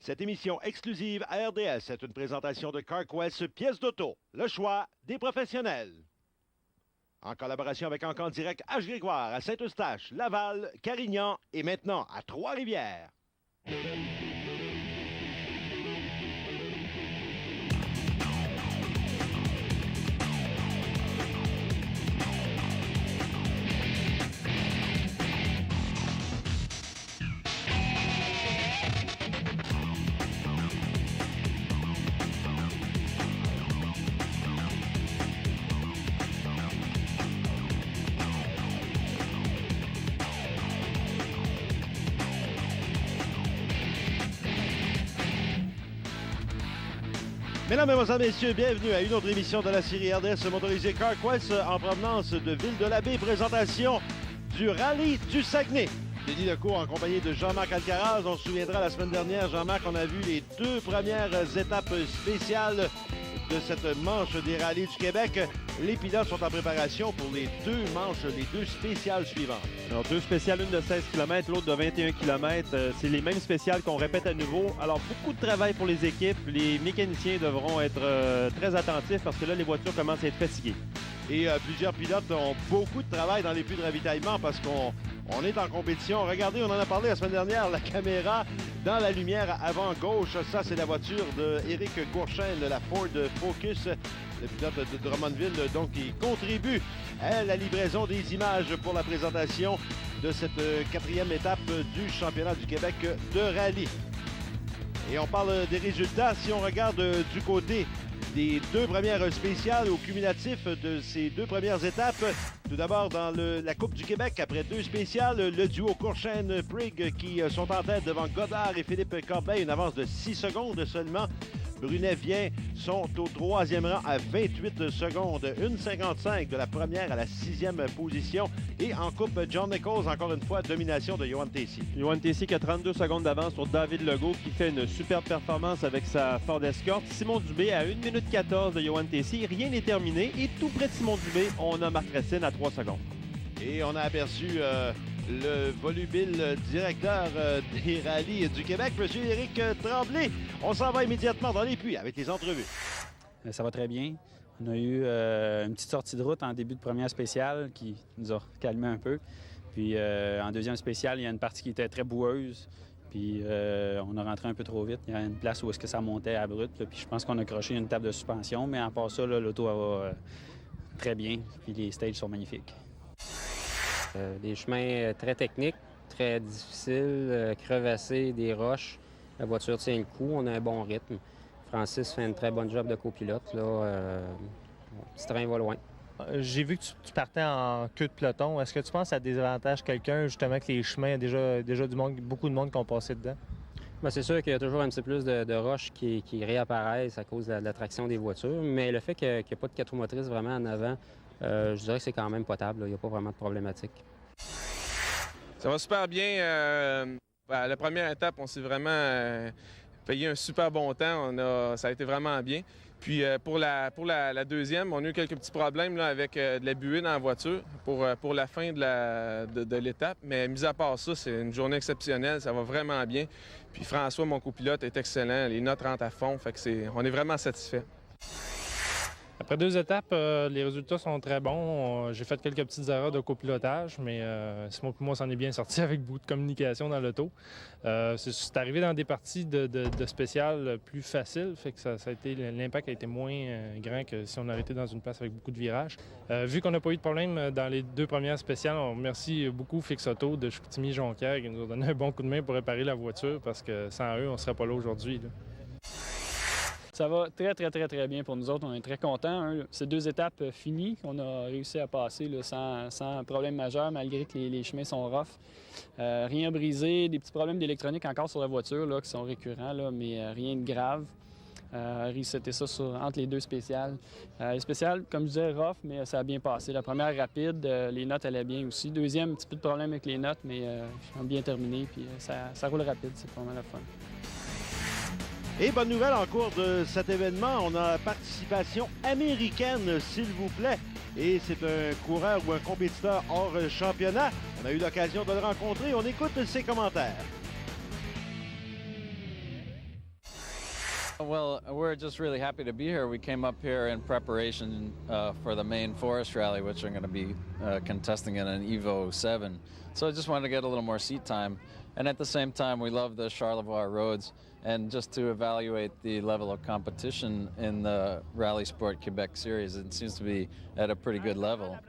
Cette émission exclusive à RDS est une présentation de CarQuest pièces d'auto, le choix des professionnels. En collaboration avec Encamp Direct H-Grégoire à Saint-Eustache, Laval, Carignan et maintenant à Trois-Rivières. Mesdames, Mesdemoiselles, Messieurs, bienvenue à une autre émission de la série RDS motorisée CarQuest en provenance de Ville-de-la-Baie. Présentation du Rallye du Saguenay. Denis Lecourt en compagnie de Jean-Marc Alcaraz. On se souviendra la semaine dernière, Jean-Marc, on a vu les deux premières étapes spéciales de cette manche des rallyes du Québec. Les pilotes sont en préparation pour les deux manches, les deux spéciales suivantes. Alors, deux spéciales, une de 16 km, l'autre de 21 km. C'est les mêmes spéciales qu'on répète à nouveau. Alors, beaucoup de travail pour les équipes. Les mécaniciens devront être très attentifs parce que là, les voitures commencent à être fatiguées. Et plusieurs pilotes ont beaucoup de travail dans les puits de ravitaillement parce qu'on est en compétition. Regardez, on en a parlé la semaine dernière, la caméra dans la lumière avant gauche. Ça, c'est la voiture d'Éric Courchaine, la Ford Focus, le pilote de Drummondville, donc qui contribue à la livraison des images pour la présentation de cette quatrième étape du championnat du Québec de rallye. Et on parle des résultats. Si on regarde du côté des deux premières spéciales au cumulatif de ces deux premières étapes. Tout d'abord, dans la Coupe du Québec, après deux spéciales, le duo Courchaine-Prigg qui sont en tête devant Godard et Philippe Corbeil, une avance de 6 secondes seulement. Brunet-Vien sont au troisième rang à 28 secondes, 1,55 de la première à la sixième position. Et en coupe, John Nichols, encore une fois, domination de Johan Tessy. Johan Tessy qui a 32 secondes d'avance sur David Legault qui fait une superbe performance avec sa Ford Escort. Simon Dubé à 1 minute 14 de Johan Tessy. Rien n'est terminé. Et tout près de Simon Dubé, on a Marc Racine à 3 secondes. Et on a aperçu le volubile directeur des rallyes du Québec, M. Éric Tremblay. On s'en va immédiatement dans les puits avec les entrevues. Ça va très bien. On a eu une petite sortie de route en début de première spéciale qui nous a calmé un peu. Puis en deuxième spéciale, il y a une partie qui était très boueuse. Puis on a rentré un peu trop vite. Il y a une place où est-ce que ça montait à brut. Puis je pense qu'on a croché une table de suspension. Mais à part ça, l'auto va très bien. Puis les stages sont magnifiques. Des chemins très techniques, très difficiles, crevassés, des roches. La voiture tient le coup, on a un bon rythme. Francis fait une très bonne job de copilote. Le petit train va loin. J'ai vu que tu partais en queue de peloton. Est-ce que tu penses que ça désavantage quelqu'un, justement, que les chemins, il y a déjà du monde, beaucoup de monde qui ont passé dedans? Bien, c'est sûr qu'il y a toujours un petit peu plus de roches qui réapparaissent à cause de la traction des voitures. Mais le fait qu'il n'y ait pas de 4 roues motrices vraiment en avant, je dirais que c'est quand même potable. Il n'y a pas vraiment de problématique. Ça va super bien. La première étape, on s'est vraiment payé un super bon temps. Ça a été vraiment bien. Puis pour la deuxième, on a eu quelques petits problèmes là, avec de la buée dans la voiture pour la fin de l'étape. Mais mis à part ça, c'est une journée exceptionnelle. Ça va vraiment bien. Puis François, mon copilote, est excellent. Les notes rentrent à fond. Fait que on est vraiment satisfait. Après deux étapes, les résultats sont très bons. J'ai fait quelques petites erreurs de copilotage, mais Simon et moi, s'en est bien sorti avec beaucoup de communication dans l'auto. C'est arrivé dans des parties de spéciales plus faciles, fait que l'impact a été moins grand que si on avait été dans une place avec beaucoup de virages. Vu qu'on n'a pas eu de problème dans les deux premières spéciales, on remercie beaucoup Fix Auto de Chicoutimi-Jonquière qui nous a donné un bon coup de main pour réparer la voiture parce que sans eux, on ne serait pas là aujourd'hui. Ça va très, très, très, très bien pour nous autres. On est très contents. Ces deux étapes finies qu'on a réussi à passer là, sans problème majeur, malgré que les chemins sont rough. Rien brisé, des petits problèmes d'électronique encore sur la voiture là, qui sont récurrents, là, mais rien de grave. Resetter ça entre les deux spéciales. Les spéciales, comme je disais, rough, mais ça a bien passé. La première rapide, les notes allaient bien aussi. Deuxième, un petit peu de problème avec les notes, mais on a bien terminé, puis ça roule rapide, c'est vraiment la fun. Et bonne nouvelle en cours de cet événement, on a participation américaine, s'il vous plaît. Et c'est un coureur ou un compétiteur hors championnat. On a eu l'occasion de le rencontrer. On écoute ses commentaires. Well, we're just really happy to be here. We came up here in preparation for the main Forest Rally, which I'm going to be contesting in an Evo 7. So I just wanted to get a little more seat time. And at the same time, we love the Charlevoix roads. And just to evaluate the level of competition in the Rally Sport Quebec Series, it seems to be at a pretty good level.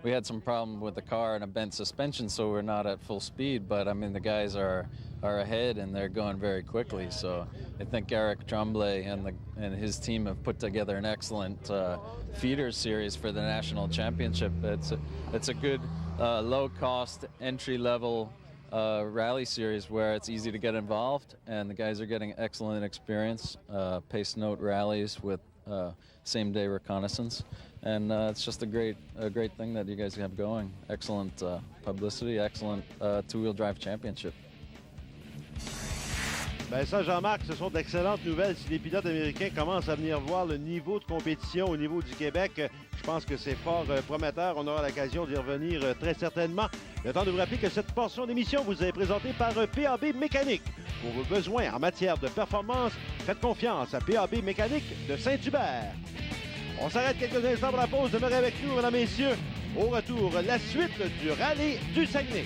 We had some problem with the car and a bent suspension, so we're not at full speed. But I mean, the guys are ahead and they're going very quickly. So I think Eric Tremblay and his team have put together an excellent feeder series for the national championship. It's a good low-cost entry-level rally series where it's easy to get involved, and the guys are getting excellent experience, pace note rallies with same-day reconnaissance. And it's just a great thing that you guys have going. Excellent publicity, excellent two-wheel drive championship. Bien ça, Jean-Marc, ce sont d'excellentes nouvelles. Si les pilotes américains commencent à venir voir le niveau de compétition au niveau du Québec, je pense que c'est fort prometteur. On aura l'occasion d'y revenir très certainement. Le temps de vous rappeler que cette portion d'émission vous est présentée par PAB Mécanique. Pour vos besoins en matière de performance, faites confiance à PAB Mécanique de Saint-Hubert. On s'arrête quelques instants pour la pause. Demeurez avec nous, mesdames et messieurs. Au retour, la suite du Rallye du Saguenay.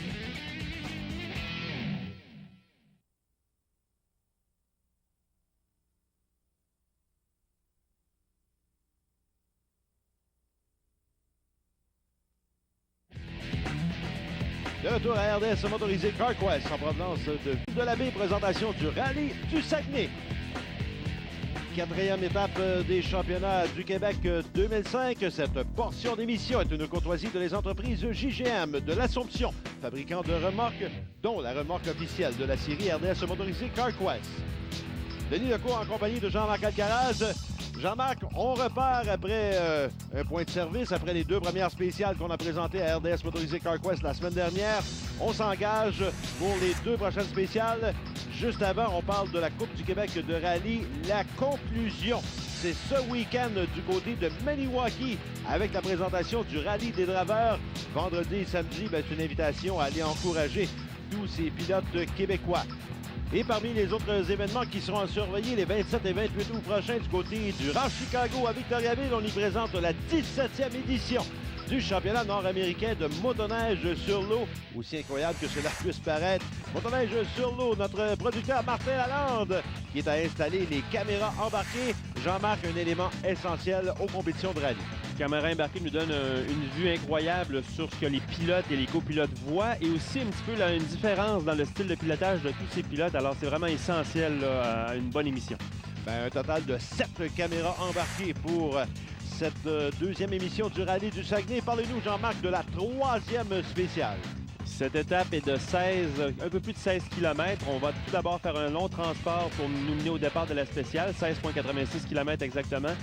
De retour à RDS motorisé CarQuest en provenance de la baie, présentation du Rallye du Saguenay. Quatrième étape des championnats du Québec 2005. Cette portion d'émission est une courtoisie de les entreprises JGM de l'Assomption, fabricant de remorques, dont la remorque officielle de la série RDS motorisé CarQuest. Denis Lecourt en compagnie de Jean-Marc Alcaraz. Jean-Marc, on repart après un point de service, après les deux premières spéciales qu'on a présentées à RDS Motorisé CarQuest la semaine dernière. On s'engage pour les deux prochaines spéciales. Juste avant, on parle de la Coupe du Québec de rallye. La conclusion, c'est ce week-end du côté de Maniwaki avec la présentation du Rallye des Draveurs. Vendredi et samedi, c'est une invitation à aller encourager tous ces pilotes québécois. Et parmi les autres événements qui seront à surveiller les 27 et 28 août prochains du côté du Ranch Chicago à Victoriaville, on y présente la 17e édition du championnat nord-américain de motoneige sur l'eau. Aussi incroyable que cela puisse paraître, motoneige sur l'eau, notre producteur Martin Lalande qui est à installer les caméras embarquées. Jean-Marc, un élément essentiel aux compétitions de rallye. Les caméras embarquées nous donnent une vue incroyable sur ce que les pilotes et les copilotes voient et aussi un petit peu une différence dans le style de pilotage de tous ces pilotes. Alors, c'est vraiment essentiel là, à une bonne émission. Un total de 7 caméras embarquées pour cette deuxième émission du Rallye du Saguenay. Parlez-nous, Jean-Marc, de la troisième spéciale. Cette étape est de un peu plus de 16 km. On va tout d'abord faire un long transport pour nous mener au départ de la spéciale, 16,86 km exactement.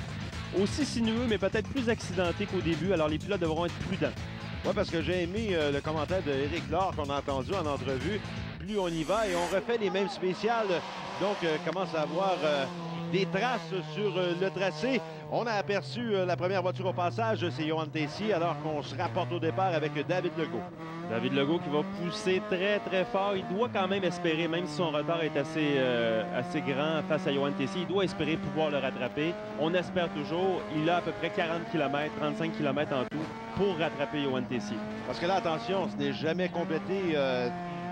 Aussi sinueux, mais peut-être plus accidenté qu'au début, alors les pilotes devront être prudents. Oui, parce que j'ai aimé le commentaire d'Éric Laure qu'on a entendu en entrevue. Plus on y va et on refait les mêmes spéciales, donc commence à avoir des traces sur le tracé. On a aperçu la première voiture au passage, c'est Yoann Tessier, alors qu'on se rapporte au départ avec David Legault. David Legault qui va pousser très, très fort. Il doit quand même espérer, même si son retard est assez grand face à Yoann Tessier, il doit espérer pouvoir le rattraper. On espère toujours. Il a à peu près 40 km, 35 km en tout pour rattraper Yoann Tessier. Parce que là, attention, ce n'est jamais complété.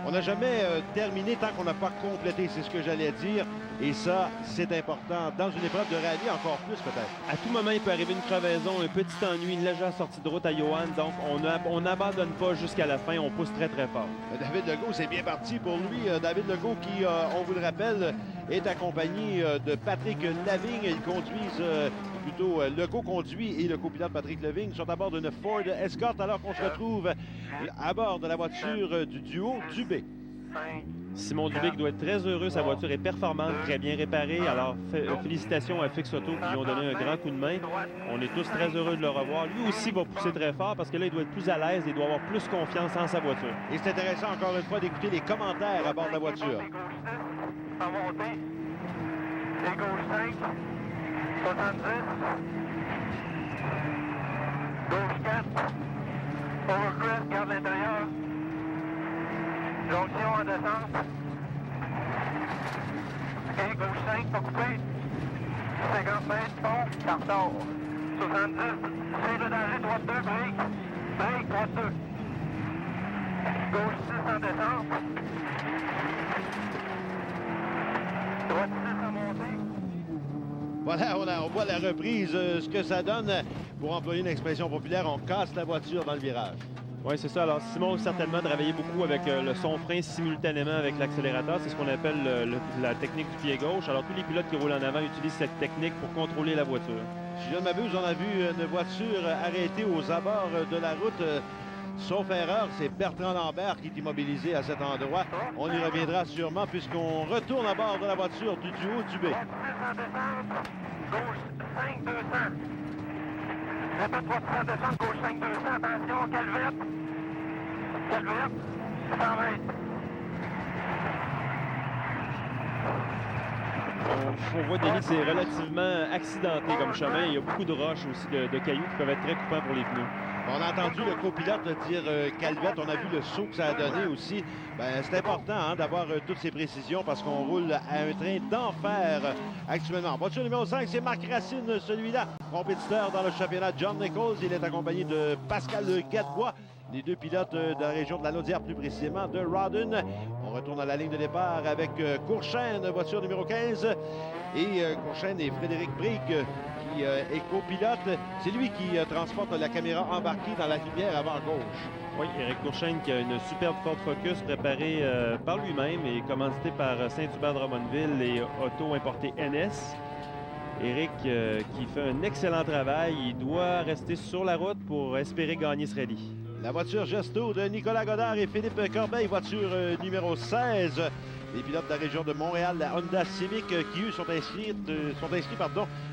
On n'a jamais terminé tant qu'on n'a pas complété, c'est ce que j'allais dire. Et ça, c'est important. Dans une épreuve de rallye, encore plus peut-être. À tout moment, il peut arriver une crevaison, un petit ennui, une légère sortie de route à Yoann. Donc, on n'abandonne pas jusqu'à la fin. On pousse très, très fort. David Legault, c'est bien parti pour lui. David Legault qui, on vous le rappelle, est accompagné de Patrick Lavigne. Ils conduisent... Plutôt, Legault conduit et le copilote Patrick Lavigne sont à bord d'une Ford Escort alors qu'on se retrouve à bord de la voiture du duo Dubé. Simon Dubé qui doit être très heureux. Sa voiture est performante, très bien réparée. Alors, félicitations à Fix Auto qui lui ont donné un grand coup de main. On est tous très heureux de le revoir. Lui aussi va pousser très fort parce que là, il doit être plus à l'aise. Il doit avoir plus confiance en sa voiture. Et c'est intéressant encore une fois d'écouter les commentaires à bord de la voiture. En montée, et gauche 5. 70, gauche 4, overcrest, garde l'intérieur, jonction en descente, OK, gauche 5, pas coupé. 50 mètres, pont, Tartare. 70, c'est le danger, droite 2, break. Break, droite 2. Gauche 6 en descente. Droite 6 en montée. Voilà, on voit la reprise, ce que ça donne. Pour employer une expression populaire, on casse la voiture dans le virage. Oui, c'est ça. Alors, Simon, certainement, travaillait beaucoup avec le son-frein simultanément avec l'accélérateur. C'est ce qu'on appelle la technique du pied gauche. Alors, tous les pilotes qui roulent en avant utilisent cette technique pour contrôler la voiture. Si je ne m'abuse, on a vu une voiture arrêtée aux abords de la route. Sauf erreur, c'est Bertrand Lambert qui est immobilisé à cet endroit. On y reviendra sûrement puisqu'on retourne à bord de la voiture du duo du B. Droite 6 en descente. Gauche 5, 200. Répète, droite 6 en descente, gauche 5, 200. Attention, calvette. Calvette. 100 mètres. On voit, Denis, c'est relativement accidenté comme chemin. Il y a beaucoup de roches aussi, de cailloux qui peuvent être très coupants pour les pneus. On a entendu le copilote dire calvette. On a vu le saut que ça a donné aussi. C'est important d'avoir toutes ces précisions parce qu'on roule à un train d'enfer actuellement. Voiture numéro 5, c'est Marc Racine, celui-là. Compétiteur dans le championnat John Nichols. Il est accompagné de Pascal Gadebois. Les deux pilotes de la région de la Naudière, plus précisément de Rawdon. On retourne à la ligne de départ avec Courchaine, voiture numéro 15. Et Courchaine et Frédéric Brique qui est copilote. C'est lui qui transporte la caméra embarquée dans la lumière avant gauche. Oui, Éric Courchaine qui a une superbe Ford Focus préparée par lui-même et commanditée par Saint-Hubert de Drummondville et Auto importé NS. Éric qui fait un excellent travail. Il doit rester sur la route pour espérer gagner ce rallye. La voiture Gesto de Nicolas Godard et Philippe Corbeil, voiture numéro 16. Les pilotes de la région de Montréal, la Honda Civic, qui eux sont inscrits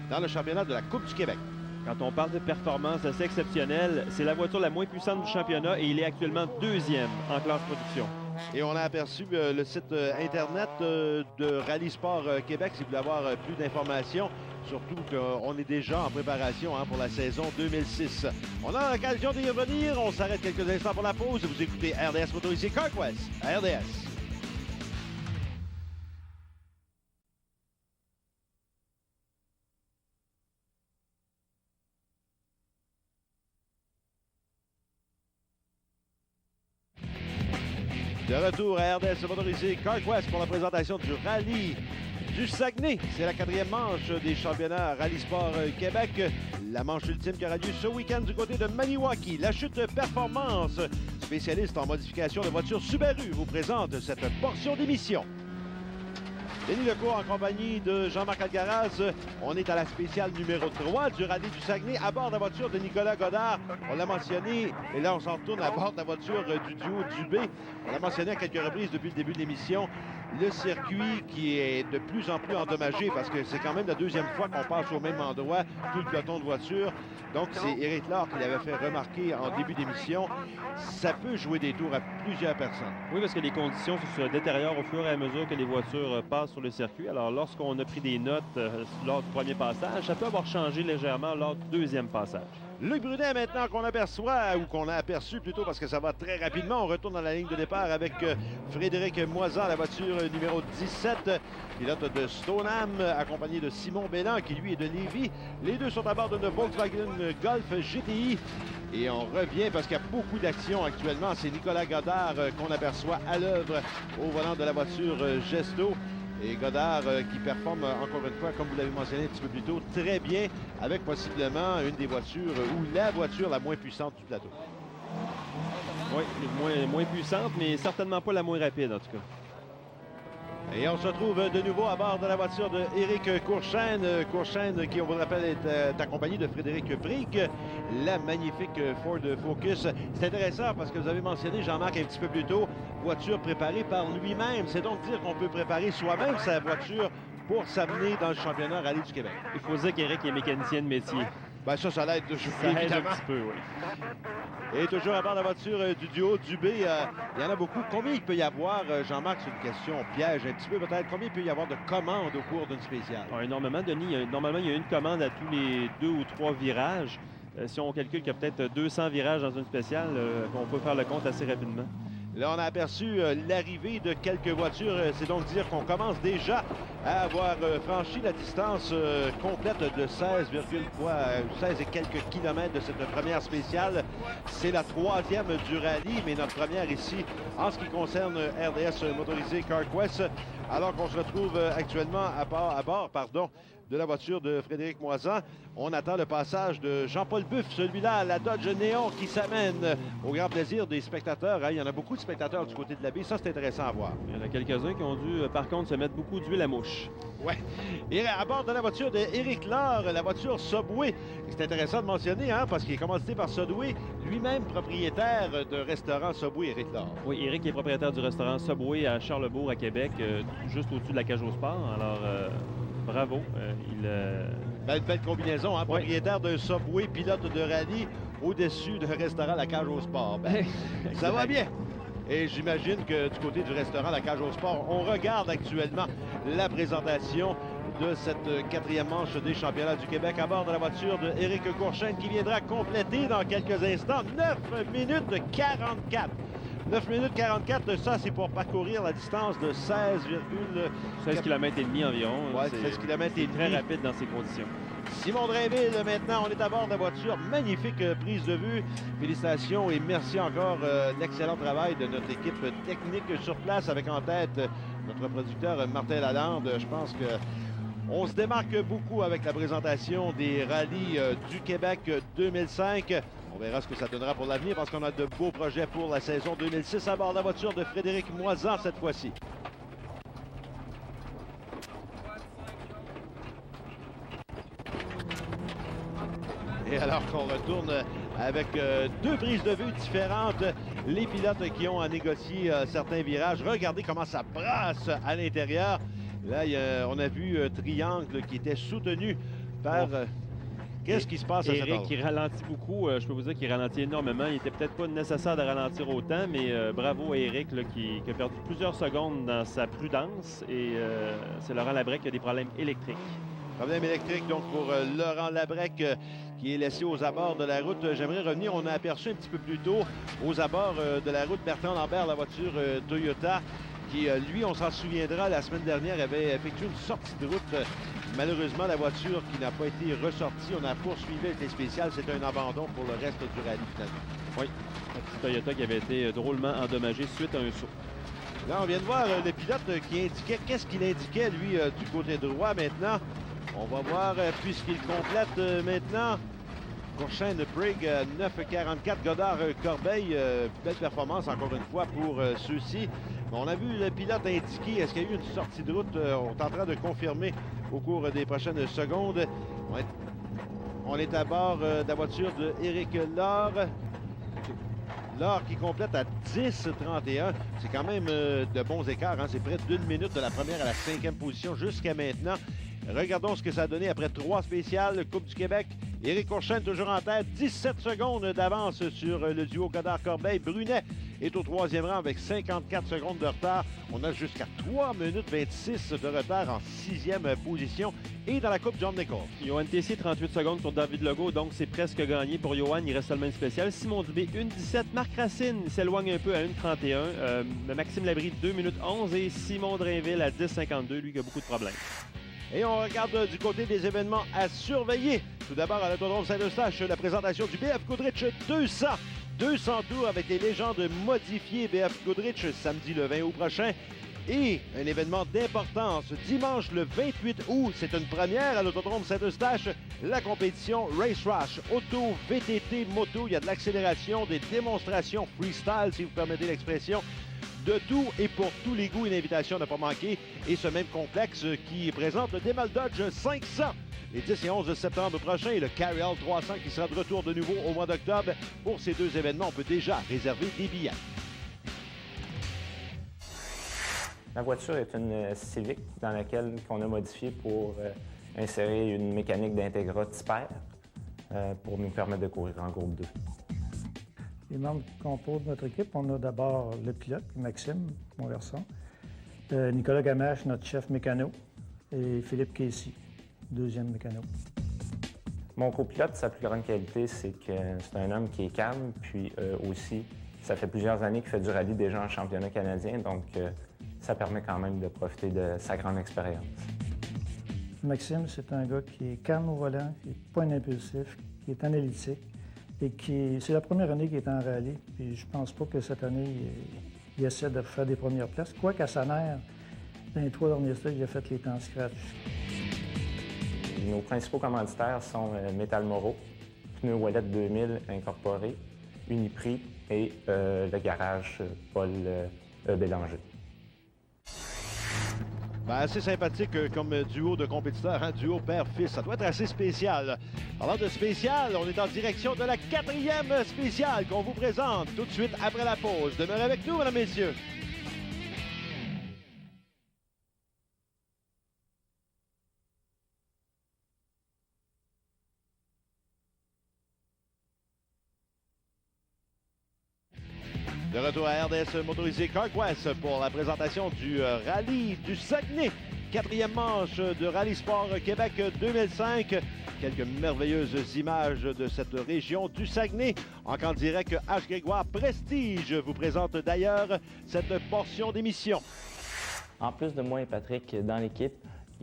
dans le championnat de la Coupe du Québec. Quand on parle de performance assez exceptionnelle, c'est la voiture la moins puissante du championnat et il est actuellement deuxième en classe production. Et on a aperçu le site Internet de Rallye Sport Québec si vous voulez avoir plus d'informations. Surtout qu'on est déjà en préparation pour la saison 2006. On a l'occasion d'y revenir. On s'arrête quelques instants pour la pause. Vous écoutez RDS Motorisé CarQuest à RDS. De retour à RDS Motorisé CarQuest pour la présentation du rallye du Saguenay. C'est la 4e manche des championnats Rallye Sport Québec. La manche ultime qui aura lieu ce week-end du côté de Maniwaki. La Chute Performance, spécialiste en modification de voitures Subaru, vous présente cette portion d'émission. Denis Lecourt en compagnie de Jean-Marc Algaraz. On est à la spéciale numéro 3 du rallye du Saguenay à bord de la voiture de Nicolas Godard. On l'a mentionné, et là on s'en retourne à bord de la voiture du duo du B. On l'a mentionné à quelques reprises depuis le début de l'émission. Le circuit qui est de plus en plus endommagé parce que c'est quand même la deuxième fois qu'on passe au même endroit, tout le peloton de voitures. Donc c'est Éric Laure qui l'avait fait remarquer en début d'émission. Ça peut jouer des tours à plusieurs personnes. Oui, parce que les conditions se détériorent au fur et à mesure que les voitures passent sur le circuit. Alors lorsqu'on a pris des notes lors du premier passage, ça peut avoir changé légèrement lors du deuxième passage. Luc Brunet, maintenant qu'on aperçoit, ou qu'on a aperçu plutôt parce que ça va très rapidement, on retourne dans la ligne de départ avec Frédéric Moisan, la voiture numéro 17, pilote de Stoneham, accompagné de Simon Bellan, qui lui est de Lévis. Les deux sont à bord d'une Volkswagen Golf GTI. Et on revient parce qu'il y a beaucoup d'actions actuellement. C'est Nicolas Godard qu'on aperçoit à l'œuvre au volant de la voiture Gesto. Et Godard qui performe encore une fois, comme vous l'avez mentionné un petit peu plus tôt, très bien avec possiblement une des voitures ou la voiture la moins puissante du plateau. Oui, moins puissante, mais certainement pas la moins rapide en tout cas. Et on se retrouve de nouveau à bord de la voiture de Éric Courchaine. Courchaine qui, on vous le rappelle, est accompagné de Frédéric Brique, la magnifique Ford Focus. C'est intéressant parce que vous avez mentionné, Jean-Marc, un petit peu plus tôt, voiture préparée par lui-même. C'est donc dire qu'on peut préparer soi-même sa voiture pour s'amener dans le championnat Rallye du Québec. Il faut dire qu'Éric est mécanicien de métier. Ben ça l'aide toujours, évidemment. Un petit peu, oui. Et toujours à bord de la voiture du duo du B, il y en a beaucoup. Combien il peut y avoir, Jean-Marc, c'est une question piège un petit peu peut-être, combien il peut y avoir de commandes au cours d'une spéciale? Énormément, Denis. Normalement, il y a une commande à tous les 2 ou 3 virages. Si on calcule qu'il y a peut-être 200 virages dans une spéciale, on peut faire le compte assez rapidement. Là, on a aperçu l'arrivée de quelques voitures. C'est donc dire qu'on commence déjà à avoir franchi la distance complète de 16 et quelques kilomètres de cette première spéciale. C'est la troisième du rallye, mais notre première ici en ce qui concerne RDS motorisé CarQuest, alors qu'on se retrouve actuellement à bord de la voiture de Frédéric Moisan. On attend le passage de Jean-Paul Buff, celui-là, la Dodge Néon qui s'amène au grand plaisir des spectateurs. Il y en a beaucoup de spectateurs du côté de la baie. Ça, c'est intéressant à voir. Il y en a quelques-uns qui ont dû, par contre, se mettre beaucoup d'huile à mouche. Ouais. Et à bord de la voiture d'Éric Laure, la voiture Subway. C'est intéressant de mentionner, parce qu'il est commandité par Subway, lui-même propriétaire de restaurant Subway, Éric Laure. Oui, Éric est propriétaire du restaurant Subway à Charlesbourg, à Québec, juste au-dessus de la cage au sport. Alors, bravo. Belle combinaison, propriétaire d'un Subway, pilote de rallye, au-dessus d'un restaurant La Cage au Sport. Ça va bien. Et j'imagine que du côté du restaurant La Cage au Sport, on regarde actuellement la présentation de cette quatrième manche des championnats du Québec à bord de la voiture de Éric Courchaine qui viendra compléter dans quelques instants 9 minutes 44. 9 minutes 44, ça c'est pour parcourir la distance de 16 km et demi environ. Ouais, 16 km et demi. Très rapide dans ces conditions. Simon Drainville, maintenant, on est à bord de la voiture. Magnifique prise de vue. Félicitations et merci encore l'excellent travail de notre équipe technique sur place avec en tête notre producteur Martin Lalande. Je pense que on se démarque beaucoup avec la présentation des rallyes du Québec 2005. On verra ce que ça donnera pour l'avenir parce qu'on a de beaux projets pour la saison 2006 à bord de la voiture de Frédéric Moisan cette fois-ci. Et alors qu'on retourne avec deux prises de vue différentes, les pilotes qui ont à négocier certains virages. Regardez comment ça brasse à l'intérieur. Là, on a vu Triangle qui était soutenu par... Qu'est-ce qui se passe à cet endroit? Éric qui ralentit beaucoup. Je peux vous dire qu'il ralentit énormément. Il était peut-être pas nécessaire de ralentir autant, mais bravo à Éric qui a perdu plusieurs secondes dans sa prudence. Et c'est Laurent Labrec qui a des problèmes électriques. Problème électrique donc pour Laurent Labrec qui est laissé aux abords de la route. J'aimerais revenir, on a aperçu un petit peu plus tôt aux abords de la route Bertrand Lambert, la voiture Toyota, qui lui, on s'en souviendra, la semaine dernière avait effectué une sortie de route. Malheureusement, la voiture qui n'a pas été ressortie, on a poursuivi avec les spéciales. C'était un abandon pour le reste du rallye finalement. Oui, la petite Toyota qui avait été drôlement endommagée suite à un saut. Là, on vient de voir le pilote qui indiquait, qu'est-ce qu'il indiquait, lui, du côté droit maintenant. On va voir, puisqu'il complète maintenant. Courchaine Brigg, 9,44. Goddard Corbeil, belle performance encore une fois pour ceux-ci. On a vu le pilote indiquer, est-ce qu'il y a eu une sortie de route? On est en train de confirmer au cours des prochaines secondes. On est à bord de la voiture de Éric Laure. Laure qui complète à 10,31. C'est quand même de bons écarts. C'est près d'une minute de la première à la 5e position jusqu'à maintenant. Regardons ce que ça a donné après 3 spéciales. Coupe du Québec. Éric Courchaine toujours en tête. 17 secondes d'avance sur le duo Goddard-Corbeil. Brunet est au 3e rang avec 54 secondes de retard. On a jusqu'à 3 minutes 26 de retard en 6e position. Et dans la Coupe, John Nichols. Yoann Tessier, 38 secondes sur David Legault, donc c'est presque gagné pour Yoann. Il reste seulement une spéciale. Simon Dubé, 1,17. Marc Racine s'éloigne un peu à 1,31. Maxime Labrie, 2 minutes 11. Et Simon Drainville à 10,52. Lui qui a beaucoup de problèmes. Et on regarde du côté des événements à surveiller. Tout d'abord, à l'autodrome Saint-Eustache, la présentation du BF Goodrich 200. 200 tours avec les légendes modifiées BF Goodrich samedi le 20 août prochain. Et un événement d'importance dimanche le 28 août. C'est une première à l'autodrome Saint-Eustache. La compétition Race Rush, auto, VTT, moto. Il y a de l'accélération, des démonstrations freestyle, si vous permettez l'expression. De tout et pour tous les goûts, une invitation à ne pas manquer. Et ce même complexe qui présente le Demal Dodge 500 les 10 et 11 septembre prochain et le Carryall 300 qui sera de retour de nouveau au mois d'octobre. Pour ces deux événements, on peut déjà réserver des billets. Ma voiture est une Civic dans laquelle on a modifié pour insérer une mécanique d'Integra Tipper pour nous permettre de courir en groupe 2. Les membres qui composent notre équipe, on a d'abord le pilote, Maxime, mon garçon, Nicolas Gamache, notre chef mécano, et Philippe Casey, deuxième mécano. Mon copilote, sa plus grande qualité, c'est que c'est un homme qui est calme, puis aussi Ça fait plusieurs années qu'il fait du rallye déjà en championnat canadien, donc ça permet quand même de profiter de sa grande expérience. Maxime, c'est un gars qui est calme au volant, qui n'est pas un impulsif, qui est analytique et c'est la première année qu'il est en rallye. Puis je pense pas que cette année, il essaie de faire des premières places. Quoiqu'à sa mère, dans les 3 derniers stages, il a fait les temps scratch. Nos principaux commanditaires sont Metal Moro, Pneus Ouellet 2000 Incorporé, Uniprix et le garage Paul Bélanger. Ben, assez sympathique comme duo de compétiteurs, hein? Duo père-fils. Ça doit être assez spécial. Parlant de spécial, on est en direction de la 4e spéciale qu'on vous présente tout de suite après la pause. Demeurez avec nous, mesdames et messieurs. De retour à RDS Motorisé CarQuest pour la présentation du rallye du Saguenay. 4e manche de Rallye Sport Québec 2005. Quelques merveilleuses images de cette région du Saguenay. En direct, H. Grégoire Prestige vous présente d'ailleurs cette portion d'émission. En plus de moi et Patrick dans l'équipe,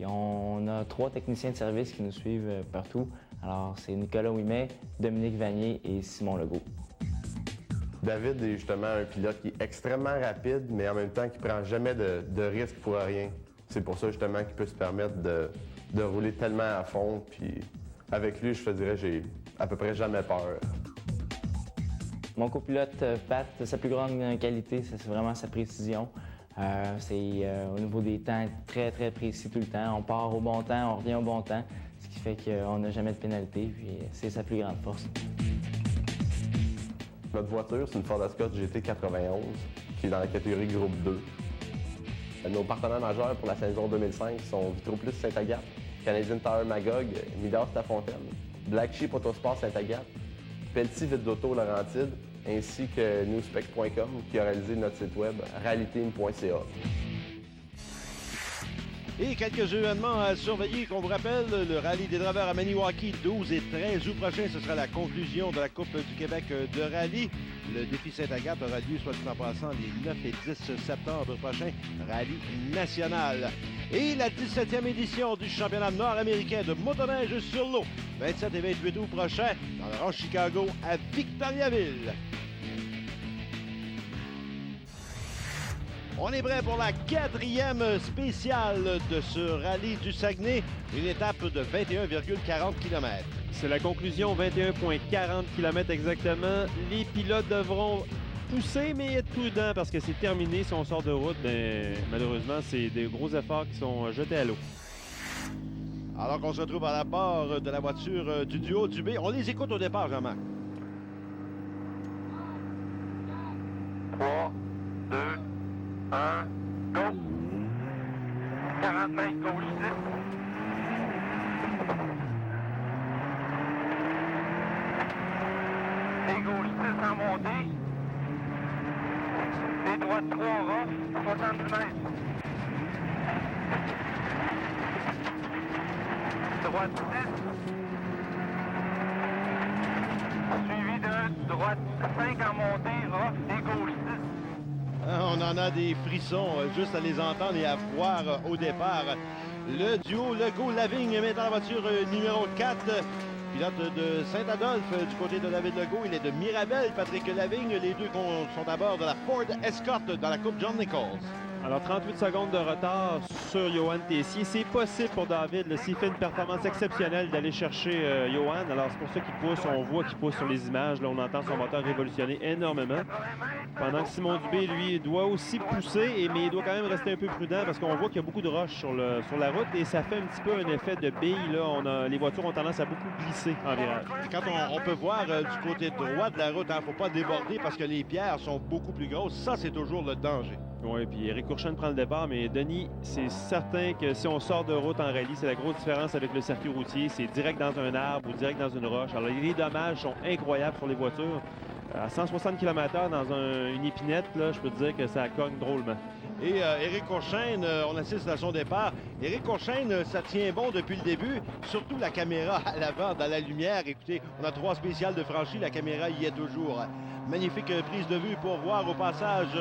on a 3 techniciens de service qui nous suivent partout. Alors, c'est Nicolas Ouimet, Dominique Vanier et Simon Legault. David est justement un pilote qui est extrêmement rapide, mais en même temps qui prend jamais de risque pour rien. C'est pour ça justement qu'il peut se permettre de rouler tellement à fond. Puis avec lui, je te dirais, j'ai à peu près jamais peur. Mon copilote Pat, sa plus grande qualité, c'est vraiment sa précision. C'est au niveau des temps très très précis tout le temps. On part au bon temps, on revient au bon temps, ce qui fait qu'on n'a jamais de pénalité. Puis c'est sa plus grande force. Notre voiture, c'est une Ford Escort GT 91 qui est dans la catégorie groupe 2. Nos partenaires majeurs pour la saison 2005 sont Vitroplus Saint-Agathe, Canadian Tire Magog, Midas La Fontaine, Black Sheep Autosport Saint-Agathe, Pelletier Vide d'Auto Laurentide, ainsi que newspec.com qui a réalisé notre site web rallyteam.ca. Et quelques événements à surveiller qu'on vous rappelle. Le rallye des draveurs à Maniwaki, 12 et 13 août prochain. Ce sera la conclusion de la Coupe du Québec de rallye. Le défi Saint-Agathe aura lieu, soit tout en passant, les 9 et 10 septembre prochains. Rallye national. Et la 17e édition du championnat nord-américain de motoneige sur l'eau. 27 et 28 août prochain dans le ranch Chicago à Victoriaville. On est prêt pour la 4e spéciale de ce rallye du Saguenay, une étape de 21,40 km. C'est la conclusion, 21,40 km exactement. Les pilotes devront pousser, mais être prudents parce que c'est terminé. Si on sort de route, bien, malheureusement, c'est des gros efforts qui sont jetés à l'eau. Alors qu'on se retrouve à la barre de la voiture du duo du B. On les écoute au départ, Jean-Marc. 3, 2, 1, go! 40 mètres, gauche 6. Et gauche 6 en montée. Et droite 3 rough, 70 mètres. Droite 6. Suivi de droite 5 en montée, rough et gauche 6. On en a des frissons juste à les entendre et à voir au départ. Le duo Legault-Lavigne met dans la voiture numéro 4. Pilote de Saint-Adolphe du côté de David Legault. Il est de Mirabel, Patrick Lavigne. Les deux sont à bord de la Ford Escort dans la Coupe John Nichols. Alors, 38 secondes de retard sur Johan Tessier. C'est possible pour David, s'il fait une performance exceptionnelle, d'aller chercher Johan. Alors, c'est pour ça qu'il pousse. On voit qu'il pousse sur les images. Là, on entend son moteur révolutionner énormément. Pendant que Simon Dubé, lui, doit aussi pousser, mais il doit quand même rester un peu prudent parce qu'on voit qu'il y a beaucoup de roches sur la route et ça fait un petit peu un effet de bille. Là. Les voitures ont tendance à beaucoup glisser en virage. Quand on peut voir du côté droit de la route, il ne faut pas déborder parce que les pierres sont beaucoup plus grosses. Ça, c'est toujours le danger. Oui, puis Éric Courchon prend le départ, mais Denis, c'est certain que si on sort de route en rallye, c'est la grosse différence avec le circuit routier. C'est direct dans un arbre ou direct dans une roche. Alors, les dommages sont incroyables sur les voitures. À 160 km/h dans une épinette, là, je peux te dire que ça cogne drôlement. Et Éric Courchaine, on assiste à son départ. Éric Courchaine, ça tient bon depuis le début. Surtout la caméra à l'avant, dans la lumière. Écoutez, on a 3 spéciales de franchis. La caméra y est toujours. Magnifique prise de vue pour voir au passage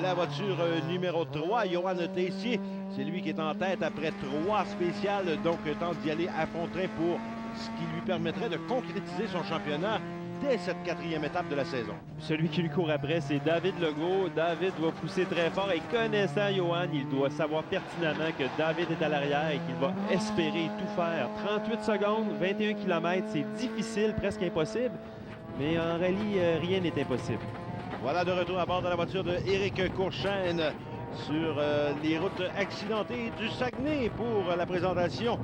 la voiture numéro 3, Johan Tessier. C'est lui qui est en tête après 3 spéciales. Donc, tente d'y aller à fond de train pour ce qui lui permettrait de concrétiser son championnat dès cette 4e étape de la saison. Celui qui lui court après, c'est David Legault. David va pousser très fort et connaissant Johan, il doit savoir pertinemment que David est à l'arrière et qu'il va espérer tout faire. 38 secondes, 21 km, c'est difficile, presque impossible, mais en rallye, rien n'est impossible. Voilà de retour à bord de la voiture de Éric Courchaine sur les routes accidentées du Saguenay pour la présentation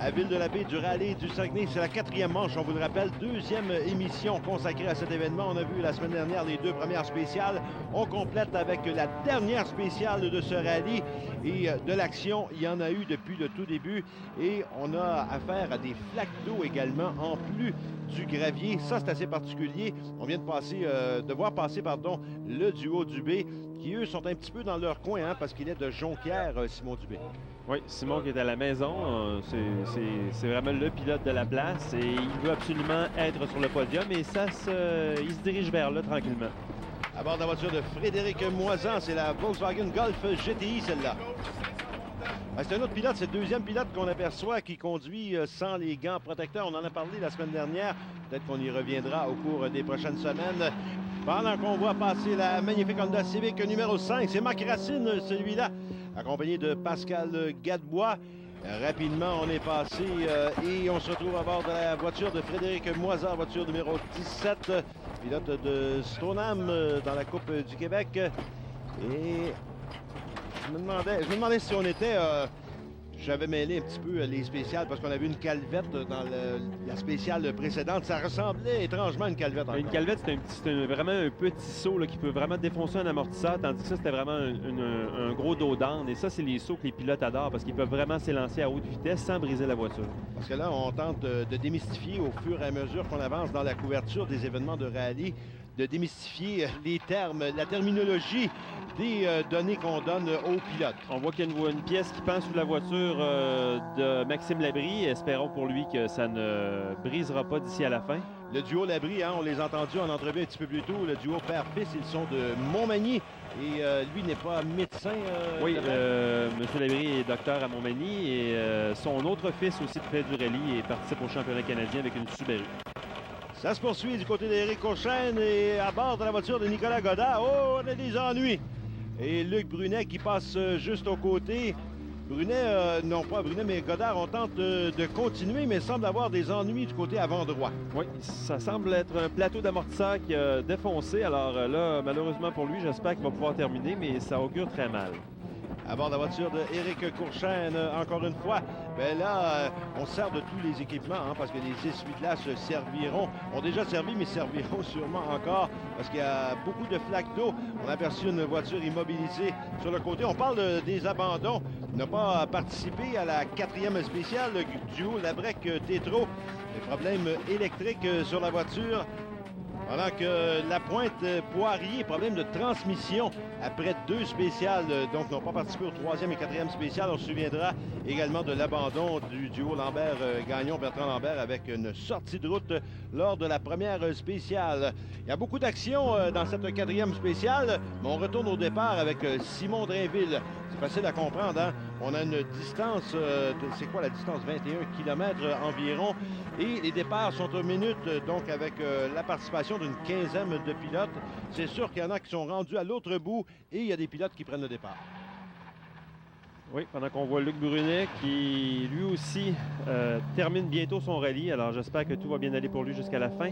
à Ville-de-la-Baie du rallye du Saguenay. C'est la 4e manche, on vous le rappelle, 2e émission consacrée à cet événement. On a vu la semaine dernière les 2 premières spéciales. On complète avec la dernière spéciale de ce rallye. Et de l'action, il y en a eu depuis le tout début. Et on a affaire à des flaques d'eau également, en plus du gravier. Ça, c'est assez particulier. On vient de voir passer le duo Dubé, qui, eux, sont un petit peu dans leur coin, parce qu'il est de Jonquière, Simon Dubé. Oui, Simon qui est à la maison, c'est vraiment le pilote de la place et il veut absolument être sur le podium et il se dirige vers là tranquillement. À bord de la voiture de Frédéric Moisan, c'est la Volkswagen Golf GTI, celle-là. C'est un autre pilote, c'est le 2e pilote qu'on aperçoit qui conduit sans les gants protecteurs. On en a parlé la semaine dernière. Peut-être qu'on y reviendra au cours des prochaines semaines. Pendant qu'on voit passer la magnifique Honda Civic numéro 5, c'est Marc Racine, celui-là, accompagné de Pascal Gadebois. Rapidement, on est passé et on se retrouve à bord de la voiture de Frédéric Moisan, voiture numéro 17, pilote de Stoneham dans la Coupe du Québec. Et je me demandais si on était... J'avais mêlé un petit peu les spéciales parce qu'on a vu une calvette dans la spéciale précédente. Ça ressemblait étrangement à une calvette. Encore. Une calvette, c'est vraiment un petit saut là, qui peut vraiment défoncer un amortisseur, tandis que ça, c'était vraiment un gros dos d'âne. Et ça, c'est les sauts que les pilotes adorent parce qu'ils peuvent vraiment s'élancer à haute vitesse sans briser la voiture. Parce que là, on tente de démystifier au fur et à mesure qu'on avance dans la couverture des événements de rallye, de démystifier les termes, la terminologie des données qu'on donne aux pilotes. On voit qu'il y a une pièce qui pend sous la voiture de Maxime Labrie. Espérons pour lui que ça ne brisera pas d'ici à la fin. Le duo Labrie, on les a entendus en entrevue un petit peu plus tôt. Le duo père-fils, ils sont de Montmagny. Et lui n'est pas médecin. Oui, M. Labrie est docteur à Montmagny. Et son autre fils aussi fait du rallye et participe au championnat canadien avec une Subaru. Ça se poursuit du côté d'Éric Courchaine et à bord de la voiture de Nicolas Godard. Oh, on a des ennuis. Et Luc Brunet qui passe juste aux côtés. Brunet, non pas Brunet, mais Godard, on tente de continuer, mais semble avoir des ennuis du côté avant droit. Oui, ça semble être un plateau d'amortisseur qui a défoncé. Alors là, malheureusement pour lui, j'espère qu'il va pouvoir terminer, mais ça augure très mal. À bord de la voiture de Éric Courchaine, encore une fois, bien là, on sert de tous les équipements, parce que les essuie-glaces ont déjà servi, mais serviront sûrement encore, parce qu'il y a beaucoup de flaques d'eau. On a aperçu une voiture immobilisée sur le côté. On parle des abandons. On n'a pas participé à la 4e spéciale, le duo Labrec-Tétro. Des problèmes électriques sur la voiture. Pendant que la pointe Poirier, problème de transmission après 2 spéciales, donc n'ont pas participé aux 3e et 4e spéciales. On se souviendra également de l'abandon du duo Lambert-Gagnon, Bertrand Lambert, avec une sortie de route lors de la première spéciale. Il y a beaucoup d'actions dans cette 4e spéciale, mais on retourne au départ avec Simon Drainville. C'est facile à comprendre, On a une distance, c'est quoi la distance? 21 km environ. Et les départs sont aux minutes, donc avec la participation d'une 15aine de pilotes. C'est sûr qu'il y en a qui sont rendus à l'autre bout et il y a des pilotes qui prennent le départ. Oui, pendant qu'on voit Luc Brunet qui, lui aussi, termine bientôt son rallye. Alors, j'espère que tout va bien aller pour lui jusqu'à la fin.